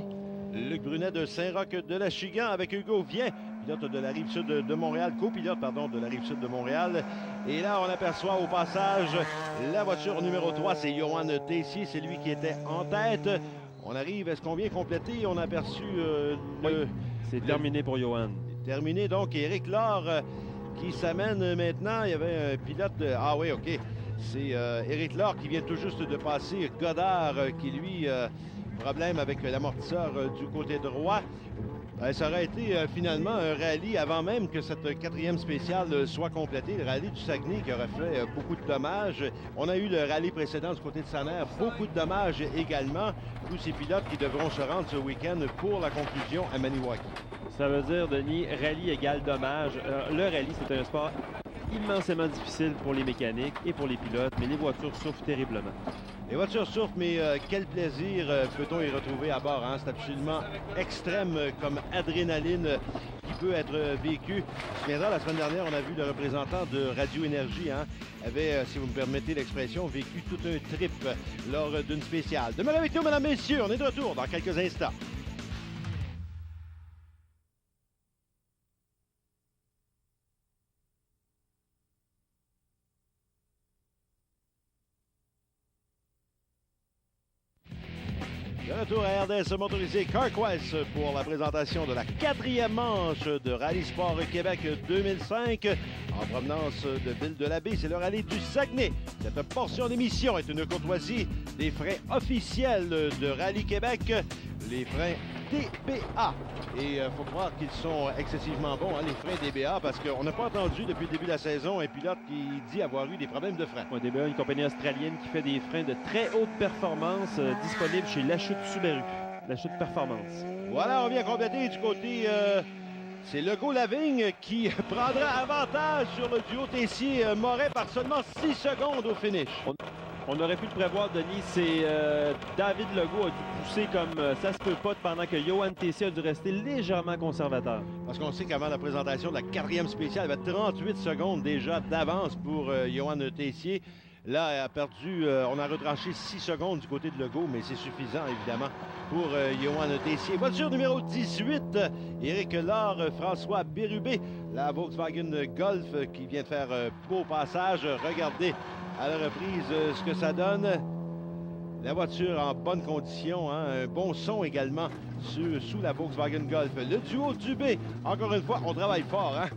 Luc Brunet de Saint-Roch-de-la-Chigan avec Hugo Vien, pilote de la Rive-Sud de Montréal, copilote, de la Rive-Sud de Montréal. Et là, on aperçoit au passage la voiture numéro 3, c'est Johan Tessier, c'est lui qui était en tête. On arrive, est-ce qu'on vient compléter? On a aperçu c'est terminé pour Johan. Terminé, donc, Éric Laure qui s'amène maintenant. Il y avait un pilote... Ah oui, OK. C'est Éric Laure qui vient tout juste de passer Godard qui, lui... problème avec l'amortisseur du côté droit. Ben, ça aurait été finalement un rallye avant même que cette quatrième spéciale soit complétée. Le rallye du Saguenay qui aurait fait beaucoup de dommages. On a eu le rallye précédent du côté de Saner, beaucoup de dommages également. Tous ces pilotes qui devront se rendre ce week-end pour la conclusion à Maniwaki. Ça veut dire, Denis, rallye égale dommage. Le rallye, c'est un sport immensément difficile pour les mécaniques et pour les pilotes, mais les voitures souffrent terriblement. Les voitures souffrent, mais quel plaisir peut-on y retrouver à bord, hein? C'est absolument extrême comme adrénaline qui peut être vécue. Je me souviens, la semaine dernière, on a vu le représentant de Radio Énergie, hein, avait, si vous me permettez l'expression, vécu tout un trip lors d'une spéciale. Demeurez avec nous, mesdames, messieurs, on est de retour dans quelques instants. De retour à RDS motorisé Carquest pour la présentation de la quatrième manche de Rallye Sport Québec 2005 en provenance de Ville-de-la-Baie. C'est le rallye du Saguenay. Cette portion d'émission est une courtoisie des freins officiels de Rallye Québec, les freins DBA. Et il faut croire qu'ils sont excessivement bons, hein, les freins DBA, parce qu'on n'a pas entendu depuis le début de la saison un pilote qui dit avoir eu des problèmes de freins. DBA, une compagnie australienne qui fait des freins de très haute performance disponibles chez Lachute Subaru. Lachute Performance. Voilà, on vient compléter du côté... c'est Legault Lavigne qui prendra avantage sur le duo Tessier-Moret par seulement 6 secondes au finish. On aurait pu le prévoir, Denis. C'est David Legault a dû pousser comme ça se peut pas pendant que Yoann Tessier a dû rester légèrement conservateur. Parce qu'on sait qu'avant la présentation de la quatrième spéciale, il y avait 38 secondes déjà d'avance pour Yoann Tessier. Là, elle a perdu, on a retranché 6 secondes du côté de Legault, mais c'est suffisant, évidemment, pour Yoann Tessier. Voiture numéro 18, Éric Laure, François Bérubé, la Volkswagen Golf qui vient de faire beau passage. Regardez à la reprise ce que ça donne. La voiture en bonne condition, hein, un bon son également sous la Volkswagen Golf. Le duo Dubé, encore une fois, on travaille fort, hein?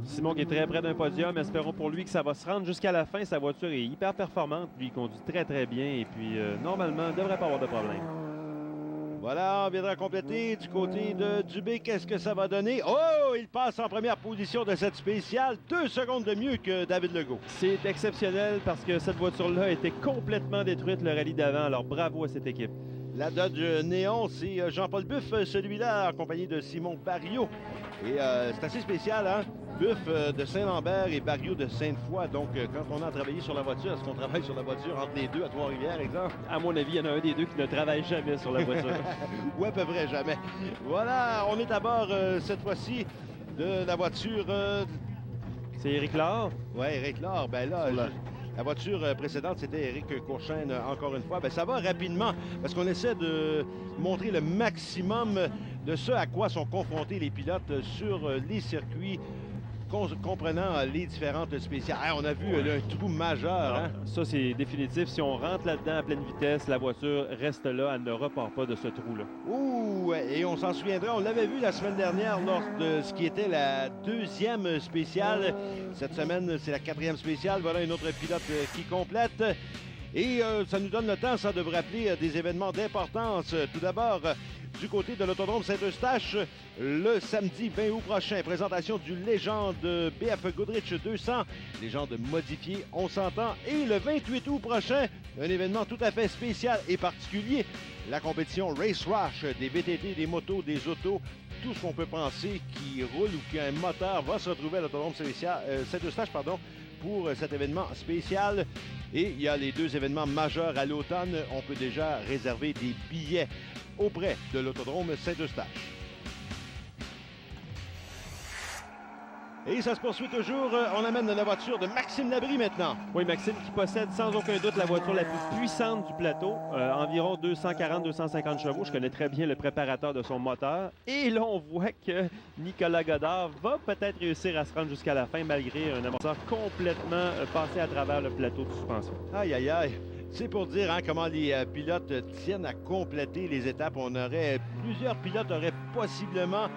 Simon qui est très près d'un podium. Espérons pour lui que ça va se rendre jusqu'à la fin. Sa voiture est hyper performante. Lui, il conduit très, très bien. Et puis, normalement, il ne devrait pas avoir de problème. Voilà, on viendra compléter du côté de Dubé. Qu'est-ce que ça va donner? Oh, il passe en première position de cette spéciale. 2 secondes de mieux que David Legault. C'est exceptionnel parce que cette voiture-là était complètement détruite le rallye d'avant. Alors, bravo à cette équipe. La Dodge Néon, c'est Jean-Paul Buff, celui-là, en compagnie de Simon Barriot. Et c'est assez spécial, hein? Buff de Saint-Lambert et Barriot de Sainte-Foy. Donc, quand on a travaillé sur la voiture, est-ce qu'on travaille sur la voiture entre les deux à Trois-Rivières, exemple? À mon avis, il y en a un des deux qui ne travaille jamais sur la voiture. Ou à peu près jamais. Voilà, on est à bord cette fois-ci de la voiture... C'est Éric Laure? Oui, Éric Laure. Ben là, la voiture précédente, c'était Éric Courchaine, encore une fois. Ben, ça va rapidement, parce qu'on essaie de montrer le maximum de ce à quoi sont confrontés les pilotes sur les circuits, comprenant les différentes spéciales. On a vu un trou majeur. Hein? Ça, c'est définitif. Si on rentre là-dedans à pleine vitesse, la voiture reste là. Elle ne repart pas de ce trou-là. Ouh! Et on s'en souviendra. On l'avait vu la semaine dernière lors de ce qui était la deuxième spéciale. Cette semaine, c'est la quatrième spéciale. Voilà une autre pilote qui complète. Et ça nous donne le temps, ça, de vous rappeler des événements d'importance. Tout d'abord, du côté de l'Autodrome Saint-Eustache, le samedi 20 août prochain, présentation du Légende BF Goodrich 200, Légende modifiée, on s'entend. Et le 28 août prochain, un événement tout à fait spécial et particulier, la compétition Race Rush, des VTT, des motos, des autos, tout ce qu'on peut penser qui roule ou qui a un moteur va se retrouver à l'Autodrome Saint-Eustache, pour cet événement spécial. Et il y a les deux événements majeurs à l'automne. On peut déjà réserver des billets auprès de l'Autodrome Saint-Eustache. Et ça se poursuit toujours. On amène la voiture de Maxime Labrie maintenant. Oui, Maxime qui possède sans aucun doute la voiture la plus puissante du plateau. Environ 240-250 chevaux. Je connais très bien le préparateur de son moteur. Et là, on voit que Nicolas Godard va peut-être réussir à se rendre jusqu'à la fin malgré un amortisseur complètement passé à travers le plateau de suspension. Aïe, aïe, aïe. C'est pour dire comment les pilotes tiennent à compléter les étapes. Plusieurs pilotes auraient possiblement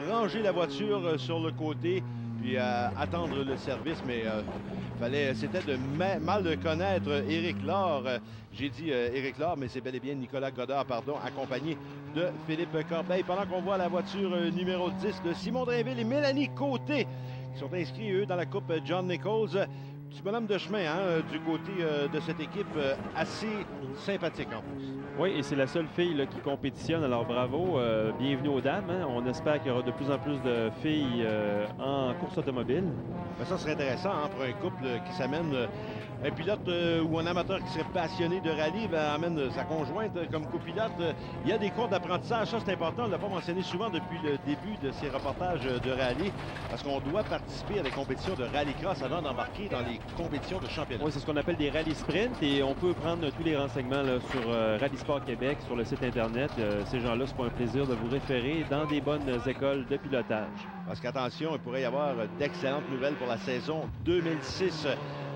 rangé la voiture sur le côté puis attendre le service, mais c'était de mal de connaître Éric Laure. J'ai dit Éric Laure, mais c'est bel et bien Nicolas Godard, accompagné de Philippe Corbeil. Pendant qu'on voit la voiture numéro 10 de Simon Drainville et Mélanie Côté qui sont inscrits, eux, dans la Coupe John Nichols. Petit bonhomme de chemin du côté de cette équipe, assez sympathique en plus. Oui, et c'est la seule fille là, qui compétitionne, alors bravo. Bienvenue aux dames. Hein. On espère qu'il y aura de plus en plus de filles en course automobile. Ben, ça serait intéressant pour un couple qui s'amène. Un pilote ou un amateur qui serait passionné de rallye amène sa conjointe comme copilote. Il y a des cours d'apprentissage, ça c'est important, on ne l'a pas mentionné souvent depuis le début de ces reportages de rallye, parce qu'on doit participer à des compétitions de rallycross avant d'embarquer dans les compétitions de championnat. Oui, c'est ce qu'on appelle des rallyes sprint et on peut prendre tous les renseignements là, sur Rallye Sport Québec, sur le site Internet. Ces gens-là, c'est pas un plaisir de vous référer dans des bonnes écoles de pilotage. Parce qu'attention, il pourrait y avoir d'excellentes nouvelles pour la saison 2006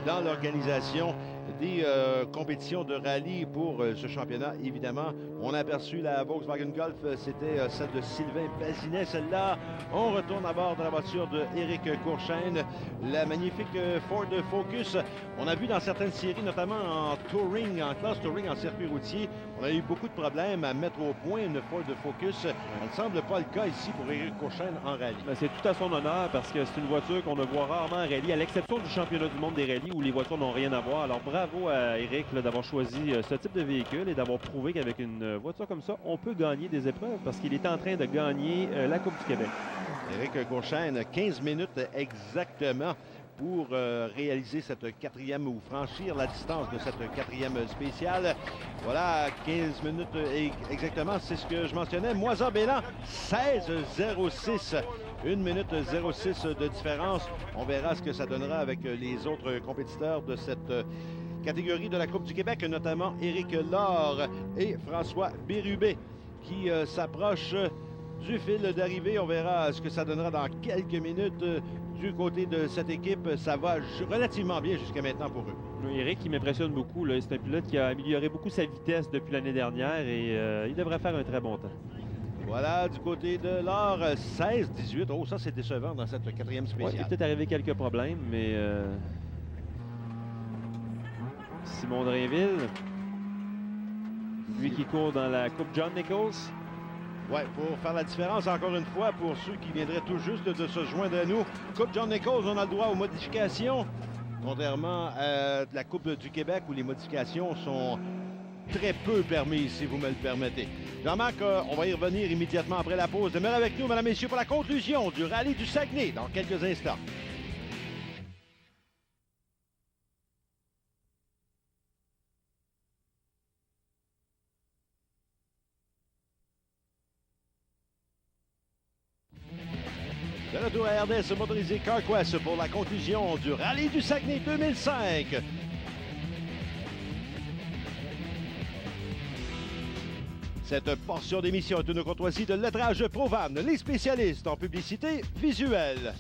dans l'organisation des compétitions de rallye pour ce championnat, évidemment. On a aperçu la Volkswagen Golf, c'était celle de Sylvain Bazinet. Celle-là, on retourne à bord de la voiture de Éric Courchaine. La magnifique Ford Focus. On a vu dans certaines séries, notamment en touring, en classe touring, en circuit routier, on a eu beaucoup de problèmes à mettre au point une Ford Focus. Ça ne semble pas le cas ici pour Éric Courchaine en rallye. Ben, c'est tout à son honneur parce que c'est une voiture qu'on ne voit rarement en rallye, à l'exception du championnat du monde des rallyes où les voitures n'ont rien à voir. Alors bravo à Éric d'avoir choisi ce type de véhicule et d'avoir prouvé qu'avec une voiture comme ça, on peut gagner des épreuves parce qu'il est en train de gagner la Coupe du Québec. Éric Courchaine, 15 minutes exactement pour réaliser cette quatrième ou franchir la distance de cette quatrième spéciale. Voilà, 15 minutes exactement, c'est ce que je mentionnais. Moisa Bélan, 16,06. 1 minute 06 de différence. On verra ce que ça donnera avec les autres compétiteurs de cette catégorie de la Coupe du Québec, notamment Éric Laure et François Bérubé qui s'approchent du fil d'arrivée. On verra ce que ça donnera dans quelques minutes du côté de cette équipe. Ça va relativement bien jusqu'à maintenant pour eux. Éric, qui m'impressionne beaucoup. C'est un pilote qui a amélioré beaucoup sa vitesse depuis l'année dernière et il devrait faire un très bon temps. Voilà, du côté de l'or, 16-18. Oh, ça, c'est décevant dans cette quatrième spéciale. Ouais, il est peut-être arrivé quelques problèmes, mais Simon Drainville, lui qui court dans la Coupe John Nichols. Oui, pour faire la différence, encore une fois, pour ceux qui viendraient tout juste de se joindre à nous, Coupe John Nichols, on a le droit aux modifications, contrairement à la Coupe du Québec où les modifications sont très peu permises, si vous me le permettez. Jean-Marc, on va y revenir immédiatement après la pause. Demeurez avec nous, mesdames et messieurs, pour la conclusion du rallye du Saguenay dans quelques instants. De retour à RDS motorisé CarQuest pour la conclusion du rallye du Saguenay 2005. Cette portion d'émission est une courtoisie de Lettrage Provan, les spécialistes en publicité visuelle.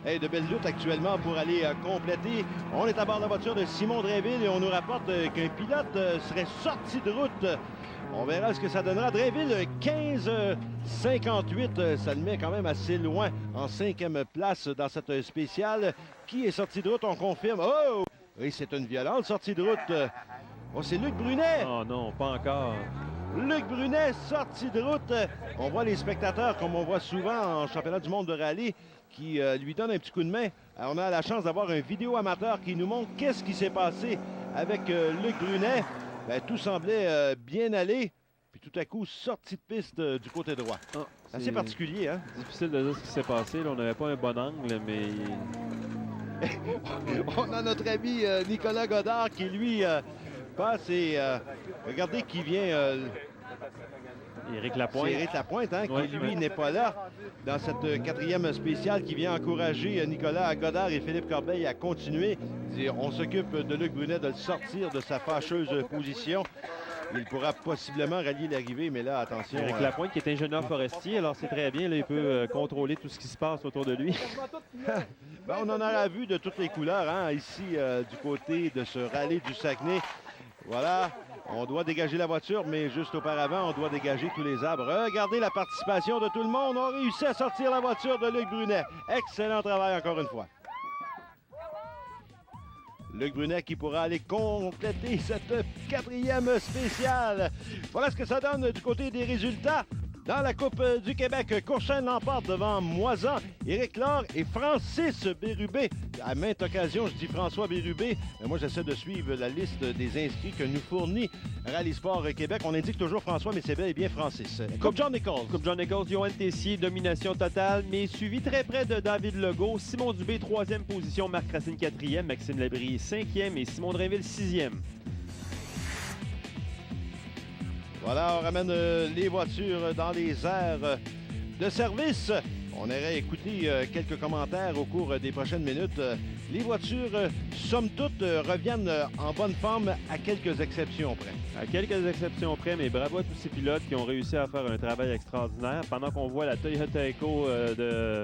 Et de belles luttes actuellement pour aller compléter. On est à bord de la voiture de Simon Drainville et on nous rapporte qu'un pilote serait sorti de route. On verra ce que ça donnera. Drainville, 15,58. Ça le met quand même assez loin en 5e place dans cette spéciale. Qui est sorti de route? On confirme. Oh! Oui, c'est une violente sortie de route. Oh, c'est Luc Brunet! Oh non, pas encore. Luc Brunet, sorti de route. On voit les spectateurs, comme on voit souvent en championnat du monde de rallye, qui lui donnent un petit coup de main. Alors, on a la chance d'avoir un vidéo amateur qui nous montre qu'est-ce qui s'est passé avec Luc Brunet. Bien, tout semblait bien aller. Puis tout à coup, sortie de piste du côté droit. Oh, c'est assez particulier, hein? Difficile de dire ce qui s'est passé. Là, on n'avait pas un bon angle, mais... On a notre ami Nicolas Godard qui, lui, passe et... regardez qui vient... Éric Lapointe. C'est Éric Lapointe, hein, Ouais, qui, lui, n'est pas là dans cette quatrième spéciale, qui vient encourager Nicolas Godard et Philippe Corbeil à continuer. On s'occupe de Luc Brunet de le sortir de sa fâcheuse position. Il pourra possiblement rallier l'arrivée, mais là, attention. Éric Lapointe, qui est ingénieur forestier, alors c'est très bien. Là, il peut contrôler tout ce qui se passe autour de lui. Ben, on en aura vu de toutes les couleurs, hein, ici, du côté de ce rallye du Saguenay. Voilà, on doit dégager la voiture, mais juste auparavant, on doit dégager tous les arbres. Regardez la participation de tout le monde. On réussit à sortir la voiture de Luc Brunet. Excellent travail encore une fois. Luc Brunet qui pourra aller compléter cette 4e spéciale. Voilà ce que ça donne du côté des résultats. Dans la Coupe du Québec, Courchaine l'emporte devant Moisan, Éric Laure et Francis Bérubé. À maintes occasions, je dis François Bérubé, mais moi j'essaie de suivre la liste des inscrits que nous fournit Rallye Sport Québec. On indique toujours François, mais c'est bel et bien Francis. Coupe John Nichols. Coupe John Nichols, Johan Tessier, domination totale, mais suivi très près de David Legault. Simon Dubé, 3e position, Marc Racine, 4e, Maxime Labrie, 5e et Simon Drainville, 6e. Voilà, on ramène les voitures dans les aires de service. On irait écouter quelques commentaires au cours des prochaines minutes. Les voitures, somme toute, reviennent en bonne forme à quelques exceptions près. À quelques exceptions près, mais bravo à tous ces pilotes qui ont réussi à faire un travail extraordinaire. Pendant qu'on voit la Toyota Echo de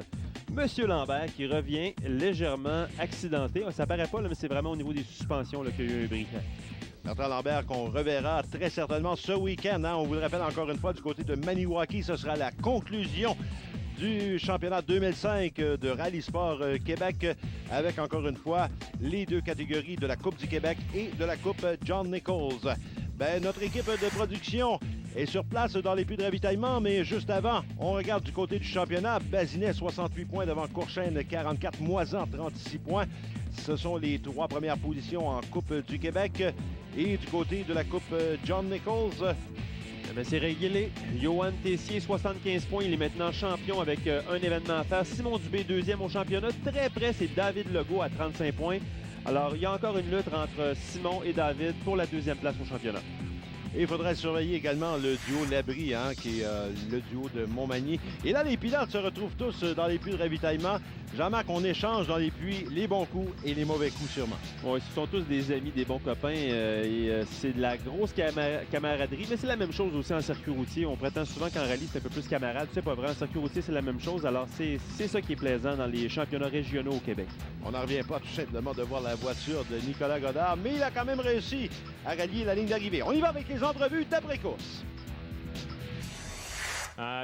Monsieur Lambert qui revient légèrement accidenté. Ça paraît pas, là, mais c'est vraiment au niveau des suspensions là, qu'il y a eu un bris. Bertrand Lambert qu'on reverra très certainement ce week-end. On vous le rappelle encore une fois, du côté de Maniwaki, ce sera la conclusion du championnat 2005 de Rallye Sport Québec avec encore une fois les 2 catégories de la Coupe du Québec et de la Coupe John Nichols. Notre équipe de production est sur place dans les puits de ravitaillement, mais juste avant, on regarde du côté du championnat. Bazinet, 68 points devant Courchaine, 44. Moisan, 36 points. Ce sont les 3 premières positions en Coupe du Québec. Et du côté de la Coupe John Nichols, c'est réglé. Johan Tessier, 75 points. Il est maintenant champion avec un événement à faire. Simon Dubé, 2e au championnat. Très près, c'est David Legault à 35 points. Alors, il y a encore une lutte entre Simon et David pour la 2e place au championnat. Et il faudrait surveiller également le duo Labrie, qui est le duo de Montmagny. Et là, les pilotes se retrouvent tous dans les puits de ravitaillement. Jean-Marc, on échange dans les puits les bons coups et les mauvais coups sûrement. Oui, ce sont tous des amis, des bons copains. C'est de la grosse camaraderie, mais c'est la même chose aussi en circuit routier. On prétend souvent qu'en rallye, c'est un peu plus camarade. C'est pas vrai, en circuit routier, c'est la même chose. Alors, c'est ça qui est plaisant dans les championnats régionaux au Québec. On n'en revient pas tout simplement de voir la voiture de Nicolas Godard, mais il a quand même réussi à rallier la ligne d'arrivée. On y va avec les entrevues d'après-course.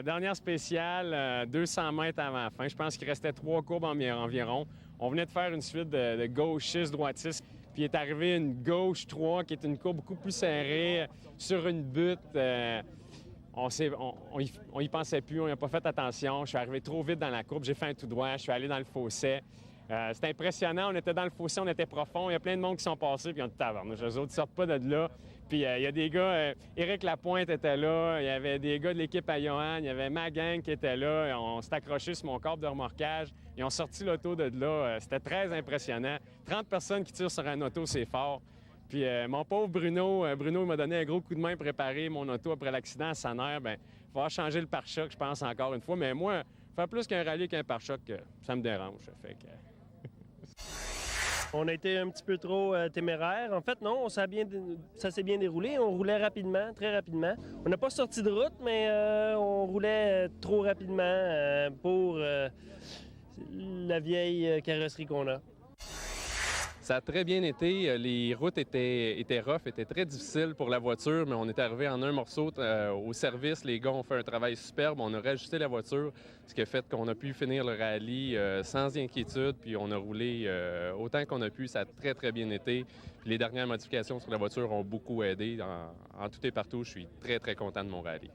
Dernière spéciale, 200 mètres avant la fin. Je pense qu'il restait 3 courbes environ. On venait de faire une suite de gauchistes-droitistes. Puis il est arrivé une gauche 3 qui est une courbe beaucoup plus serrée sur une butte. On y pensait plus, on n'y a pas fait attention. Je suis arrivé trop vite dans la courbe, j'ai fait un tout droit, je suis allé dans le fossé. C'était impressionnant, on était dans le fossé, on était profond. Il y a plein de monde qui sont passés, puis on dit tabarnouche, eux autres ne sortent pas de là. Puis il y a des gars, Éric Lapointe était là, il y avait des gars de l'équipe à Johan, il y avait ma gang qui était là. On s'est accroché sur mon câble de remorquage. Ils ont sorti l'auto de là. C'était très impressionnant. 30 personnes qui tirent sur un auto, c'est fort. Puis mon pauvre Bruno, Bruno m'a donné un gros coup de main pour préparer mon auto après l'accident à Saner. Bien, il va falloir changer le pare-choc, je pense, encore une fois. Mais moi, faire plus qu'un rallye qu'un pare-choc, ça me dérange. Fait que... On a été un petit peu trop téméraire. En fait, non, ça s'est bien déroulé. On roulait rapidement, très rapidement. On n'a pas sorti de route, mais on roulait trop rapidement pour la vieille carrosserie qu'on a. Ça a très bien été. Les routes étaient rough, étaient très difficiles pour la voiture, mais on est arrivé en un morceau au service. Les gars ont fait un travail superbe. On a rajusté la voiture, ce qui a fait qu'on a pu finir le rallye sans inquiétude. Puis on a roulé autant qu'on a pu. Ça a très, très bien été. Puis les dernières modifications sur la voiture ont beaucoup aidé. En tout et partout, je suis très, très content de mon rallye.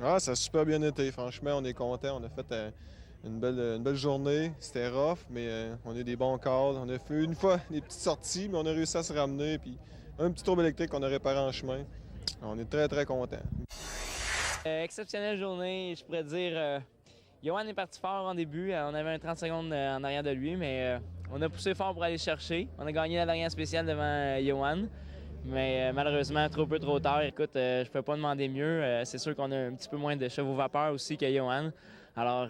Ah, ça a super bien été. Franchement, on est content. On a fait une belle journée. C'était rough, mais on a eu des bons calls. On a fait une fois des petites sorties, mais on a réussi à se ramener. Puis un petit tourbe électrique qu'on a réparé en chemin. On est très, très contents. Exceptionnelle journée, je pourrais dire. Johan est parti fort en début. On avait un 30 secondes en arrière de lui, mais on a poussé fort pour aller chercher. On a gagné la dernière spéciale devant Johan. Mais malheureusement, trop peu, trop tard. Écoute, je peux pas demander mieux. C'est sûr qu'on a un petit peu moins de chevaux vapeur aussi que Johan. Alors,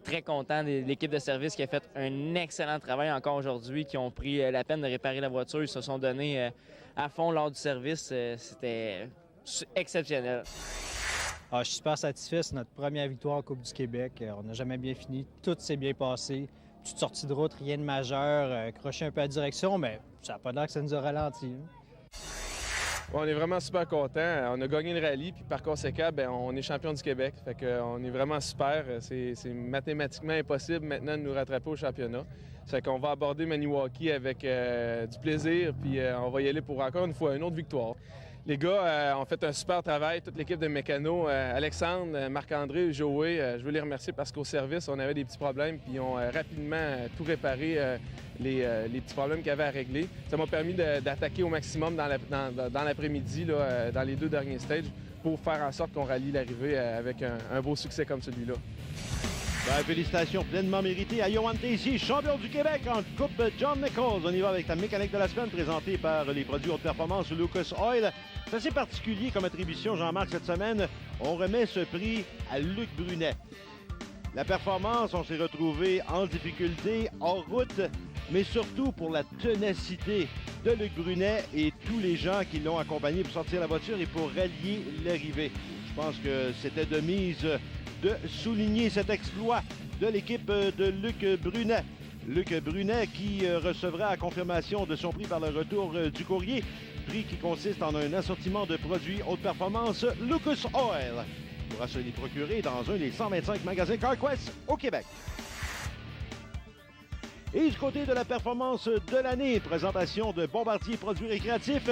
très content de l'équipe de service qui a fait un excellent travail encore aujourd'hui, qui ont pris la peine de réparer la voiture. Ils se sont donnés à fond lors du service. C'était exceptionnel. Je suis super satisfait. C'est notre première victoire en Coupe du Québec. On n'a jamais bien fini. Tout s'est bien passé. Petite sortie de route, rien de majeur. Croché un peu à la direction, mais ça n'a pas l'air que ça nous a ralenti. On est vraiment super contents. On a gagné le rallye, puis par conséquent, on est champion du Québec. Fait qu'on est vraiment super. C'est mathématiquement impossible maintenant de nous rattraper au championnat. Fait qu'on va aborder Maniwaki avec du plaisir, puis on va y aller pour encore une fois une autre victoire. Les gars ont fait un super travail, toute l'équipe de mécano, Alexandre, Marc-André, Joey, je veux les remercier parce qu'au service, on avait des petits problèmes, puis ils ont rapidement tout réparé, les petits problèmes qu'il y avait à régler. Ça m'a permis d'attaquer au maximum dans l'après-midi, dans les 2 derniers stages, pour faire en sorte qu'on rallie l'arrivée avec un beau succès comme celui-là. Félicitations pleinement méritées à Yohan Tessier, champion du Québec en Coupe John Nichols. On y va avec la mécanique de la semaine présentée par les produits haute performance Lucas Oil. C'est assez particulier comme attribution, Jean-Marc, cette semaine. On remet ce prix à Luc Brunet. La performance, on s'est retrouvé en difficulté, hors route, mais surtout pour la ténacité de Luc Brunet et tous les gens qui l'ont accompagné pour sortir la voiture et pour rallier l'arrivée. Je pense que c'était de mise de souligner cet exploit de l'équipe de Luc Brunet. Luc Brunet qui recevra à confirmation de son prix par le retour du courrier, prix qui consiste en un assortiment de produits haute performance Lucas Oil. Il pourra se les procurer dans un des 125 magasins CarQuest au Québec. Et du côté de la performance de l'année, présentation de Bombardier Produits récréatifs,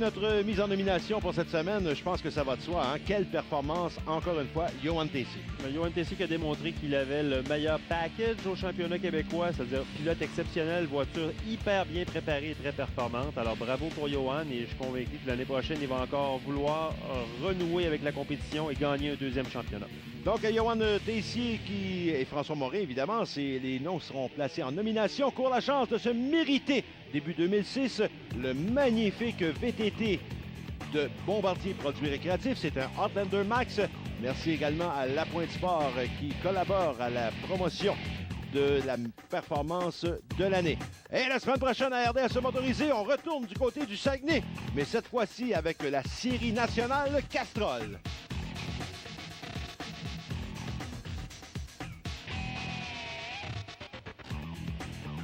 notre mise en nomination pour cette semaine, je pense que ça va de soi. Quelle performance, encore une fois, Yohan Tessier. Yohan Tessier qui a démontré qu'il avait le meilleur package au championnat québécois, c'est-à-dire pilote exceptionnel, voiture hyper bien préparée et très performante. Alors bravo pour Yohan et je suis convaincu que l'année prochaine, il va encore vouloir renouer avec la compétition et gagner un 2e championnat. Donc, Yohan Tessier et François Morin, évidemment, les noms seront placés en nomination. Court la chance de se mériter, début 2006, le magnifique VTT de Bombardier Produits récréatifs. C'est un Outlander Max. Merci également à La Pointe Sport qui collabore à la promotion de la performance de l'année. Et la semaine prochaine à RDS Motorisé, on retourne du côté du Saguenay, mais cette fois-ci avec la série nationale Castrol.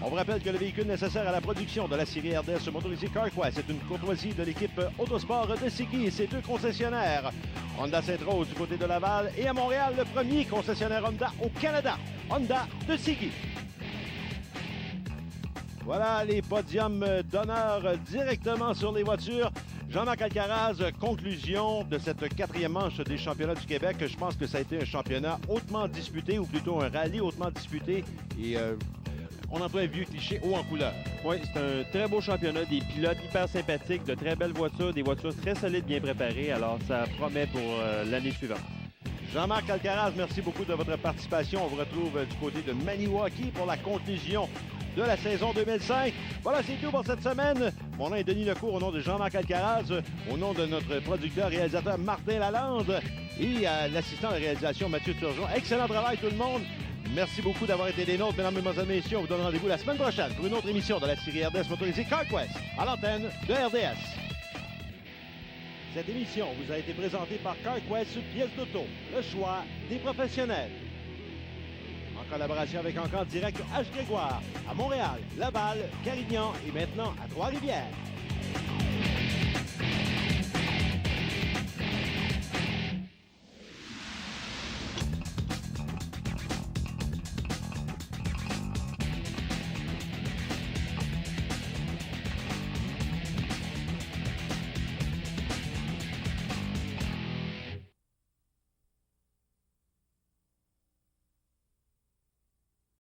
On vous rappelle que le véhicule nécessaire à la production de la série RDS motorisée CarQuest est une courtoisie de l'équipe Autosport de Siki et ses 2 concessionnaires. Honda Sainte-Rose du côté de Laval et à Montréal, le premier concessionnaire Honda au Canada, Honda de Siki. Voilà les podiums d'honneur directement sur les voitures. Jean-Marc Alcaraz, conclusion de cette 4e manche des championnats du Québec. Je pense que ça a été un championnat hautement disputé, ou plutôt un rallye hautement disputé. Et on emploie un vieux cliché haut en couleur. Oui, c'est un très beau championnat, des pilotes hyper sympathiques, de très belles voitures, des voitures très solides, bien préparées. Alors, ça promet pour l'année suivante. Jean-Marc Alcaraz, merci beaucoup de votre participation. On vous retrouve du côté de Maniwaki pour la conclusion de la saison 2005. Voilà, c'est tout pour cette semaine. Mon nom est Denis Lecourt, au nom de Jean-Marc Alcaraz, au nom de notre producteur-réalisateur Martin Lalande et à l'assistant de réalisation Mathieu Turgeon. Excellent travail tout le monde. Merci beaucoup d'avoir été des nôtres, mesdames et messieurs. On vous donne rendez-vous la semaine prochaine pour une autre émission de la série RDS motorisée CarQuest à l'antenne de RDS. Cette émission vous a été présentée par CarQuest Pièces d'auto, le choix des professionnels. En collaboration avec Encamp Direct H. Grégoire, à Montréal, Laval, Carignan et maintenant à Trois-Rivières.